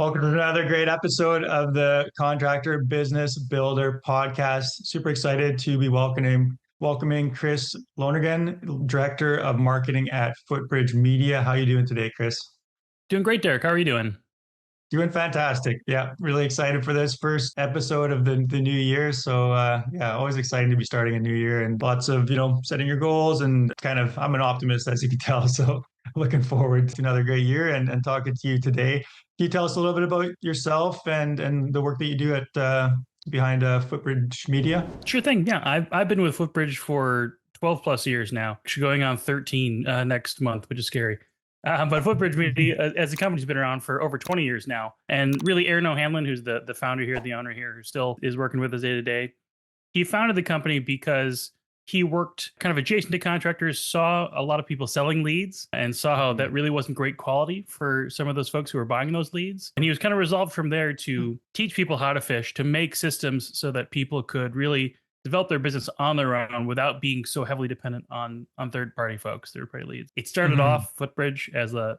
Welcome to another great episode of the Contractor Business Builder podcast. Super excited to be welcoming Chris Lonergan, Director of Marketing at Footbridge Media. How are you doing today, Chris? Doing great, Derek. How are you doing? Doing fantastic. Yeah, really excited for this first episode of the new year. So always exciting to be starting a new year and lots of, setting your goals and I'm an optimist, as you can tell. So looking forward to another great year and talking to you today. Can you tell us a little bit about yourself and the work that you do at behind Footbridge Media? Sure thing. Yeah, I've been with Footbridge for 12 plus years now. Actually going on 13 next month, which is scary. But Footbridge Media, as a company's been around for over 20 years now. And really, Aaron O'Hanlon, who's the founder here, the owner here, who still is working with us day to day, he founded the company because he worked kind of adjacent to contractors, saw a lot of people selling leads and saw how that really wasn't great quality for some of those folks who were buying those leads. And he was kind of resolved from there to teach people how to fish, to make systems so that people could really develop their business on their own without being so heavily dependent on third-party folks, third-party leads. It started off Footbridge as a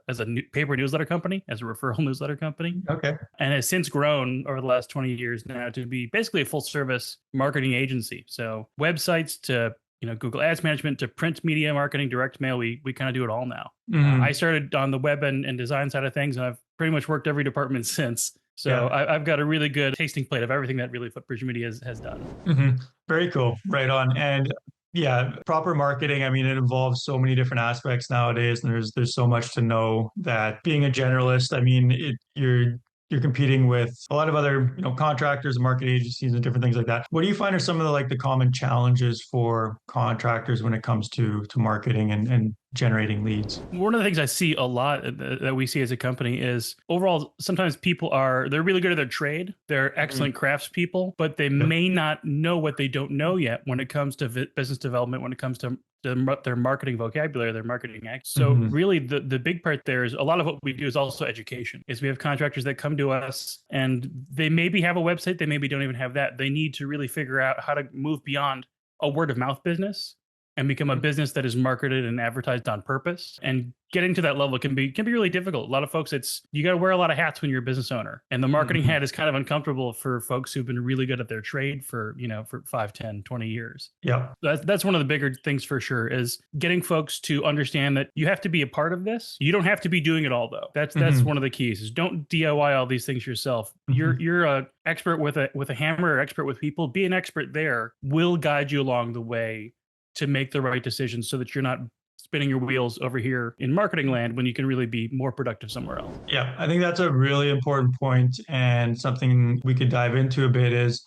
paper newsletter company, as a referral newsletter company. Okay. And has since grown over the last 20 years now to be basically a full-service marketing agency. So websites to Google Ads management to print media marketing, direct mail, we kind of do it all now. I started on the web and design side of things, and I've pretty much worked every department since. So yeah. I've got a really good tasting plate of everything that really Footbridge Media has done. Very cool. Right on. And yeah, proper marketing. I mean, it involves so many different aspects nowadays, and there's so much to know that being a generalist, I mean, you're competing with a lot of other, contractors and market agencies and different things like that. What do you find are some of the common challenges for contractors when it comes to marketing and generating leads? One of the things I see a lot that we see as a company is overall, sometimes they're really good at their trade. They're excellent craftspeople, but they may not know what they don't know yet when it comes to business development, when it comes to their marketing vocabulary, their marketing act. So really the big part there is a lot of what we do is also education. Is we have contractors that come to us and they maybe have a website, they maybe don't even have that. They need to really figure out how to move beyond a word of mouth business and become a business that is marketed and advertised on purpose. And getting to that level can be really difficult. A lot of folks, you got to wear a lot of hats when you're a business owner. And the marketing hat is kind of uncomfortable for folks who've been really good at their trade for 5, 10, 20 years. Yeah. That's one of the bigger things for sure, is getting folks to understand that you have to be a part of this. You don't have to be doing it all though. That's one of the keys, is don't DIY all these things yourself. You're a expert with a hammer, or expert with people. Be an expert there. We'll guide you along the way to make the right decisions so that you're not spinning your wheels over here in marketing land when you can really be more productive somewhere else. Yeah, I think that's a really important point, and something we could dive into a bit is,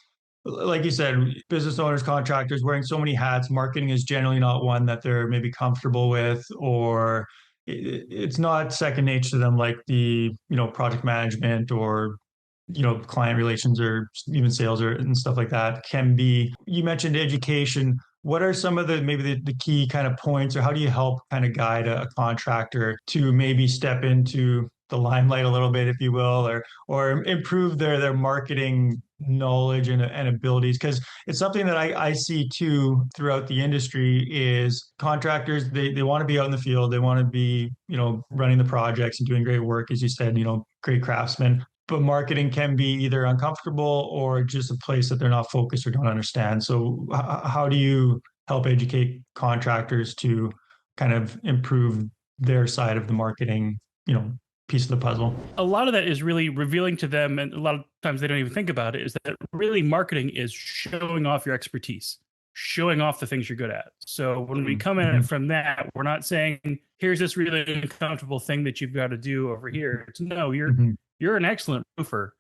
like you said, business owners, contractors wearing so many hats. Marketing is generally not one that they're maybe comfortable with, or it's not second nature to them, like the, project management or client relations or even sales and stuff like that can be. You mentioned education. What are some of maybe the key kind of points, or how do you help kind of guide a contractor to maybe step into the limelight a little bit, if you will, or improve their marketing knowledge and abilities? Because it's something that I see too throughout the industry is contractors, they want to be out in the field. They want to be, running the projects and doing great work, as you said, great craftsmen. But marketing can be either uncomfortable or just a place that they're not focused or don't understand. So how do you help educate contractors to kind of improve their side of the marketing, piece of the puzzle? A lot of that is really revealing to them, and a lot of times they don't even think about it, is that really marketing is showing off your expertise, showing off the things you're good at. So when we come in from that, we're not saying, here's this really uncomfortable thing that you've got to do over here. It's no, you're an excellent roofer.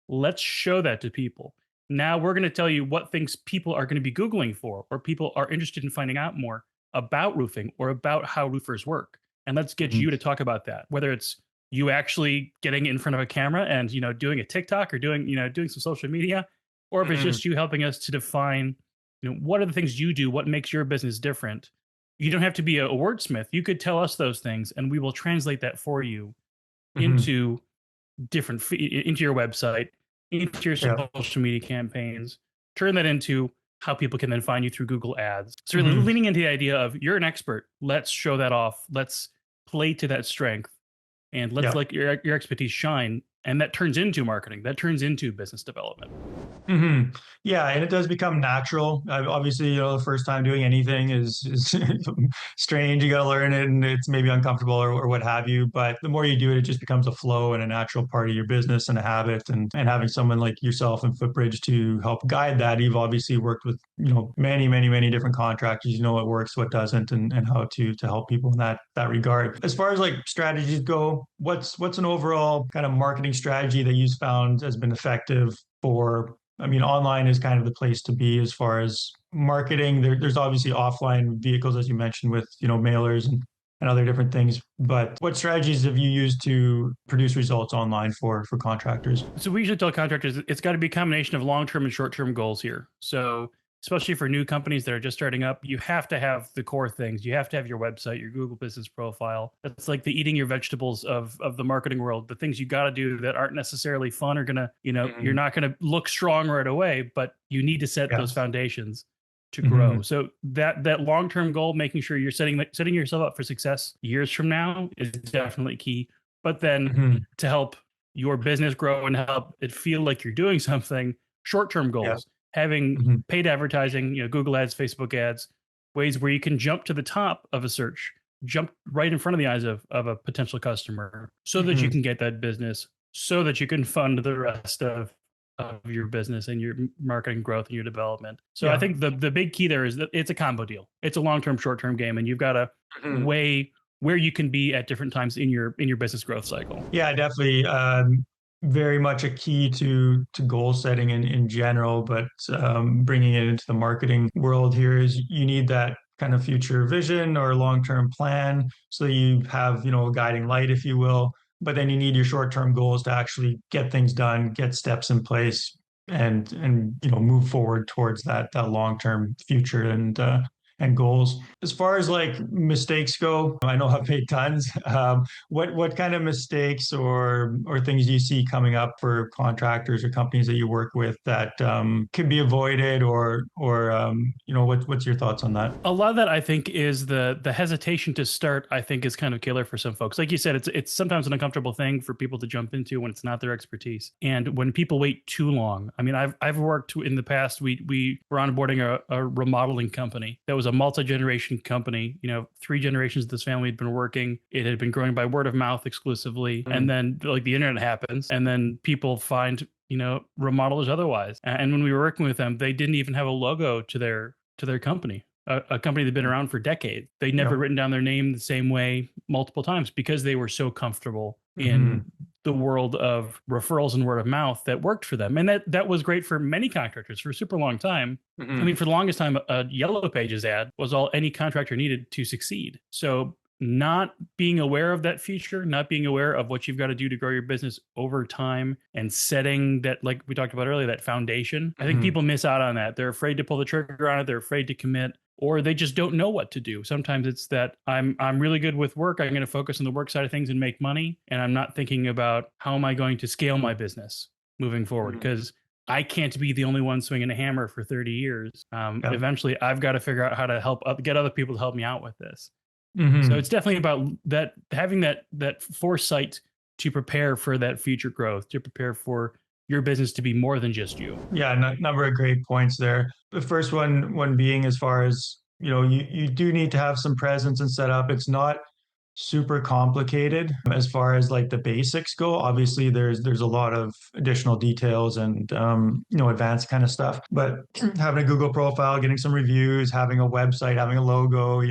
Let's show that to people. Now we're going to tell you what things people are going to be Googling for, or people are interested in finding out more about roofing or about how roofers work. And let's get you to talk about that, whether it's you actually getting in front of a camera and, doing a TikTok or doing some social media, or if it's just you helping us to define, what are the things you do? What makes your business different? You don't have to be a wordsmith. You could tell us those things and we will translate that for you into into your website, into your social media campaigns, turn that into how people can then find you through Google Ads. So really leaning into the idea of, you're an expert. Let's show that off. Let's play to that strength, and let's let your expertise shine. And that turns into marketing, that turns into business development. Yeah, and it does become natural. Obviously, the first time doing anything is strange. You got to learn it, and it's maybe uncomfortable or what have you. But the more you do it, it just becomes a flow and a natural part of your business and a habit. And having someone like yourself and Footbridge to help guide that, you've obviously worked with many, many, many different contractors. You know what works, what doesn't, and how to help people in that regard. As far as like strategies go, what's an overall kind of marketing strategy that you've found has been effective for? I mean, online is kind of the place to be as far as marketing. There's obviously offline vehicles, as you mentioned, with mailers and other different things. But what strategies have you used to produce results online for contractors? So we usually tell contractors it's got to be a combination of long-term and short-term goals here. So especially for new companies that are just starting up, you have to have the core things. You have to have your website, your Google business profile. That's like the eating your vegetables of the marketing world. The things you got to do that aren't necessarily fun are gonna, you're not gonna look strong right away, but you need to set those foundations to grow. So that long-term goal, making sure you're setting yourself up for success years from now is definitely key. But then to help your business grow and help it feel like you're doing something, short-term goals, having paid advertising, Google ads, Facebook ads, ways where you can jump to the top of a search, jump right in front of the eyes of a potential customer so that you can get that business, so that you can fund the rest of your business and your marketing growth and your development. So I think the big key there is that it's a combo deal. It's a long-term, short-term game, and you've got to weigh where you can be at different times in your business growth cycle. Yeah, definitely. Very much a key to goal setting in general, but bringing it into the marketing world here is you need that kind of future vision or long-term plan, so you have a guiding light, if you will. But then you need your short-term goals to actually get things done, get steps in place, and move forward towards that long-term future and goals. As far as like mistakes go, I know I've made tons. What kind of mistakes or things do you see coming up for contractors or companies that you work with that can be avoided, or what's your thoughts on that? A lot of that, I think, is the hesitation to start. I think is kind of killer for some folks. Like you said, it's sometimes an uncomfortable thing for people to jump into when it's not their expertise, and when people wait too long. I mean, I've worked in the past. We were onboarding a remodeling company that was a multi-generation company. 3 generations of this family had been working. It had been growing by word of mouth exclusively. And then like the internet happens, and then people find, remodelers otherwise. And when we were working with them, they didn't even have a logo to their company. A company that had been around for decades. They'd never written down their name the same way multiple times because they were so comfortable in the world of referrals and word of mouth that worked for them. And that was great for many contractors for a super long time. I mean, for the longest time, a Yellow Pages ad was all any contractor needed to succeed. So not being aware of that feature, not being aware of what you've got to do to grow your business over time and setting that, like we talked about earlier, that foundation. I think people miss out on that. They're afraid to pull the trigger on it. They're afraid to commit, or they just don't know what to do. Sometimes it's that I'm really good with work. I'm going to focus on the work side of things and make money. And I'm not thinking about how am I going to scale my business moving forward, because I can't be the only one swinging a hammer for 30 years. Eventually, I've got to figure out how to get other people to help me out with this. So it's definitely about that, having that foresight to prepare for that future growth, to prepare for your business to be more than just you. Yeah, number of great points there. The first one being, as far as you do need to have some presence and setup. It's not super complicated as far as like the basics go. Obviously, there's a lot of additional details and advanced kind of stuff. But having a Google profile, getting some reviews, having a website, having a logo,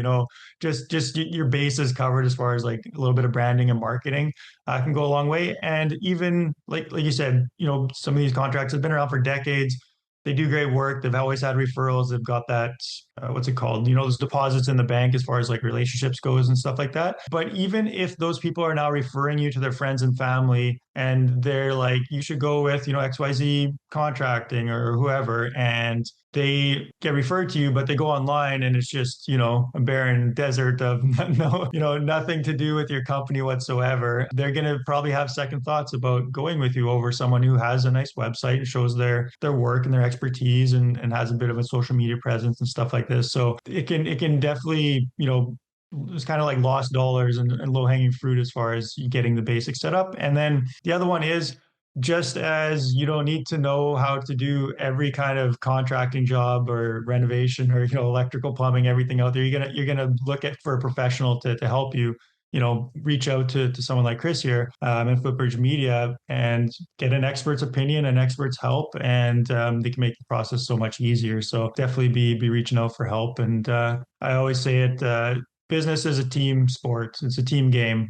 just your bases covered as far as like a little bit of branding and marketing can go a long way. And even like you said, some of these contracts have been around for decades. They do great work. They've always had referrals. They've got that, what's it called? Those deposits in the bank as far as like relationships goes and stuff like that. But even if those people are now referring you to their friends and family, and they're like, you should go with, XYZ contracting or whoever, and they get referred to you, but they go online and it's just, a barren desert of nothing to do with your company whatsoever. They're going to probably have second thoughts about going with you over someone who has a nice website and shows their work and their expertise and has a bit of a social media presence and stuff like this. So it can definitely, it's kind of like lost dollars and low hanging fruit as far as getting the basics set up. And then the other one is just as you don't need to know how to do every kind of contracting job or renovation or, electrical, plumbing, everything out there, you're gonna look at for a professional to help you. Reach out to someone like Chris here, in Footbridge Media, and get an expert's opinion, an expert's help, and they can make the process so much easier. So definitely be reaching out for help. And I always say it. Business is a team sport. It's a team game.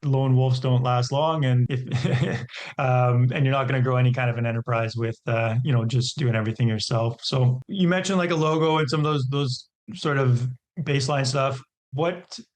Lone wolves don't last long, and if and you're not going to grow any kind of an enterprise with just doing everything yourself. So you mentioned like a logo and some of those sort of baseline stuff.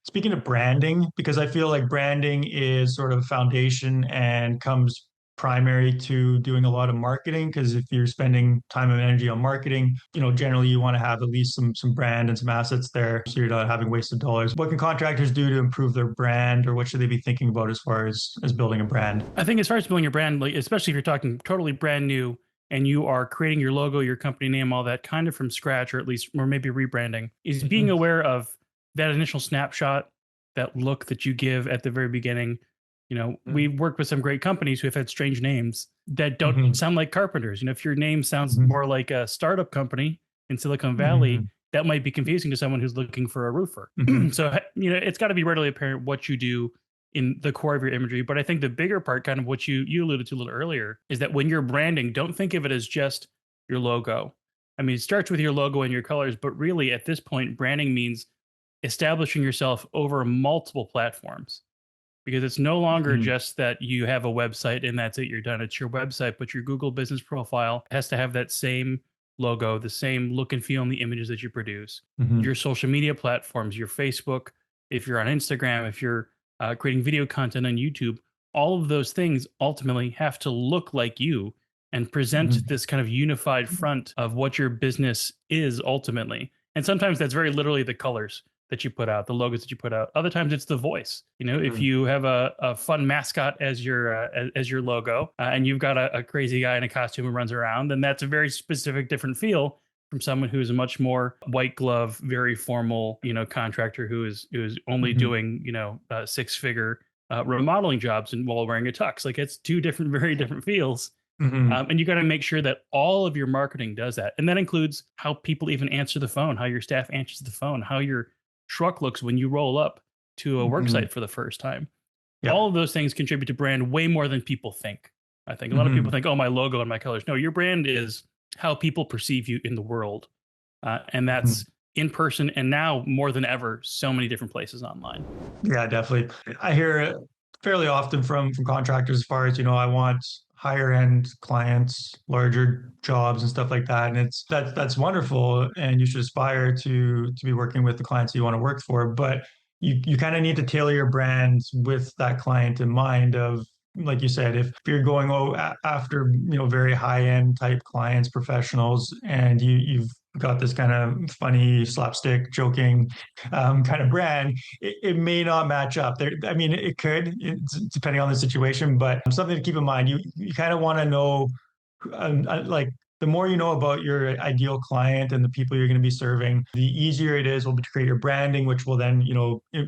Speaking of branding, because I feel like branding is sort of foundation and comes primary to doing a lot of marketing, because if you're spending time and energy on marketing, generally you want to have at least some brand and some assets there, so you're not having wasted dollars. What can contractors do to improve their brand, or what should they be thinking about as far as building a brand? I think as far as building your brand, like especially if you're talking totally brand new and you are creating your logo, your company name, all that kind of from scratch, or maybe rebranding, is being aware of that initial snapshot, that look that you give at the very beginning. We've worked with some great companies who have had strange names that don't sound like carpenters. If your name sounds more like a startup company in Silicon Valley, that might be confusing to someone who's looking for a roofer. So, it's got to be readily apparent what you do in the core of your imagery. But I think the bigger part, kind of what you alluded to a little earlier, is that when you're branding, don't think of it as just your logo. I mean, it starts with your logo and your colors, but really at this point, branding means establishing yourself over multiple platforms, because it's no longer just that you have a website and that's it, you're done. It's your website, but your Google business profile has to have that same logo, the same look and feel in the images that you produce. Your social media platforms, your Facebook, if you're on Instagram, if you're creating video content on YouTube, all of those things ultimately have to look like you and present this kind of unified front of what your business is ultimately. And sometimes that's very literally the colors that you put out, the logos that you put out. Other times it's the voice. If you have a fun mascot as your logo, and you've got a crazy guy in a costume who runs around, then that's a very specific, different feel from someone who's a much more white glove, very formal, contractor who is only doing, six-figure remodeling jobs and while wearing a tux. Like, it's two different, very different feels. And you got to make sure that all of your marketing does that. And that includes how people even answer the phone, how your staff answers the phone, how your truck looks when you roll up to a work site for the first time. Yep. All of those things contribute to brand way more than people think. I think a lot of people think, oh, my logo and my colors. No, your brand is how people perceive you in the world. And that's in person, and now more than ever, so many different places online. Yeah, definitely. I hear it fairly often from contractors as far as, I want higher end clients, larger jobs and stuff like that. And that's wonderful. And you should aspire to be working with the clients you want to work for. But you kind of need to tailor your brand with that client in mind of, like you said, if you're going after, very high end type clients, professionals, and you've got this kind of funny slapstick joking kind of brand, it may not match up there. I mean, it could, depending on the situation, but something to keep in mind, you kind of want to know, like, the more you know about your ideal client and the people you're going to be serving, the easier it is will be to create your branding, which will then,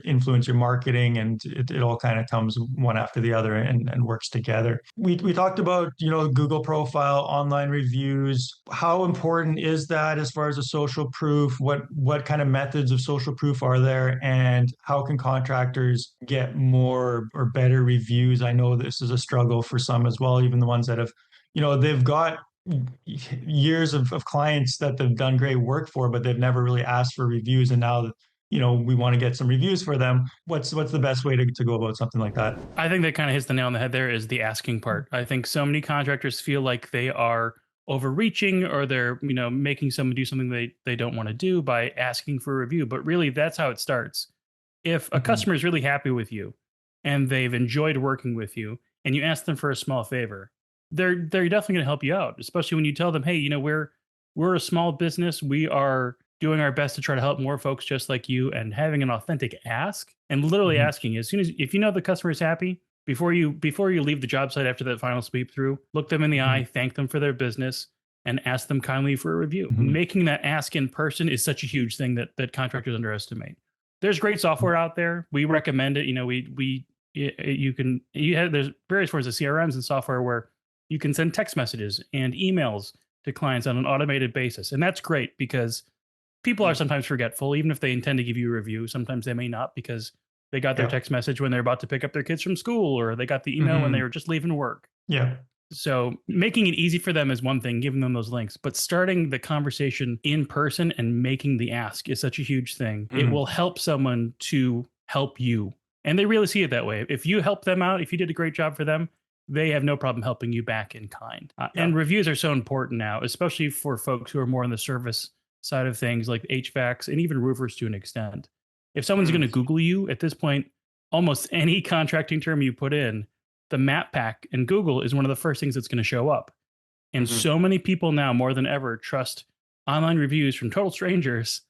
influence your marketing, and it all kind of comes one after the other and works together. We talked about, Google profile, online reviews. How important is that as far as a social proof? What kind of methods of social proof are there, and how can contractors get more or better reviews? I know this is a struggle for some as well, even the ones that have, they've got years of clients that they've done great work for, but they've never really asked for reviews. And now, we want to get some reviews for them. What's the best way to go about something like that? I think that kind of hits the nail on the head there, is the asking part. I think so many contractors feel like they are overreaching, or they're, making someone do something they don't want to do by asking for a review. But really, that's how it starts. If a customer is really happy with you and they've enjoyed working with you, and you ask them for a small favor, they're definitely going to help you out, especially when you tell them, hey, we're a small business. We are doing our best to try to help more folks just like you, and having an authentic ask, and literally asking, if the customer is happy, before you leave the job site after that final sweep through, look them in the eye, thank them for their business, and ask them kindly for a review. Making that ask in person is such a huge thing that contractors underestimate. There's great software out there. We recommend it. There's various forms of CRMs and software where You can send text messages and emails to clients on an automated basis. And that's great because people are sometimes forgetful, even if they intend to give you a review. Sometimes they may not because they got their text message when they're about to pick up their kids from school, or they got the email when they were just leaving work. Yeah. So making it easy for them is one thing, giving them those links, but starting the conversation in person and making the ask is such a huge thing. It will help someone to help you. And they really see it that way. If you help them out, if you did a great job for them, they have no problem helping you back in kind. And reviews are so important now, especially for folks who are more on the service side of things like HVACs and even roofers to an extent. If someone's going to Google you at this point, almost any contracting term you put in, the map pack in Google is one of the first things that's going to show up. And so many people now more than ever trust online reviews from total strangers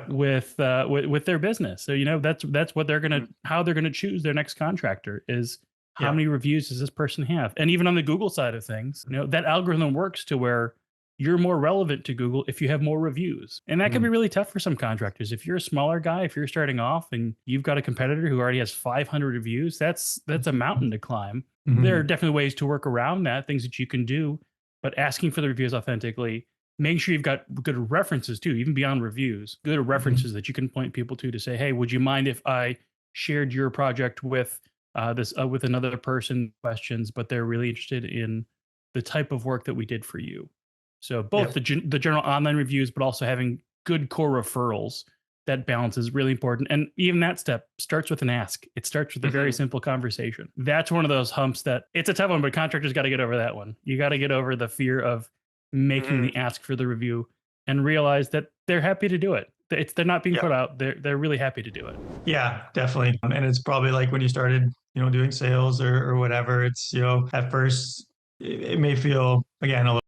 with their business. So, you know, that's what they're going to, how they're going to choose their next contractor is how many reviews does this person have? And even on the Google side of things, you know, that algorithm works to where you're more relevant to Google if you have more reviews. And that can be really tough for some contractors. If you're a smaller guy, if you're starting off and you've got a competitor who already has 500 reviews, that's a mountain to climb. There are definitely ways to work around that, things that you can do, but asking for the reviews authentically, make sure you've got good references too, even beyond reviews, good references that you can point people to say, hey, would you mind if I shared your project with with another person questions, but they're really interested in the type of work that we did for you. So both the general online reviews, but also having good core referrals, that balance is really important. And even that step starts with an ask. It starts with a very simple conversation. That's one of those humps that it's a tough one, but contractors got to get over that one. You got to get over the fear of making the ask for the review and realize that they're happy to do it. They're not being put out. They're really happy to do it. Yeah, definitely. And it's probably like when you started, you know, doing sales or whatever, it's, you know, at first it may feel, again, a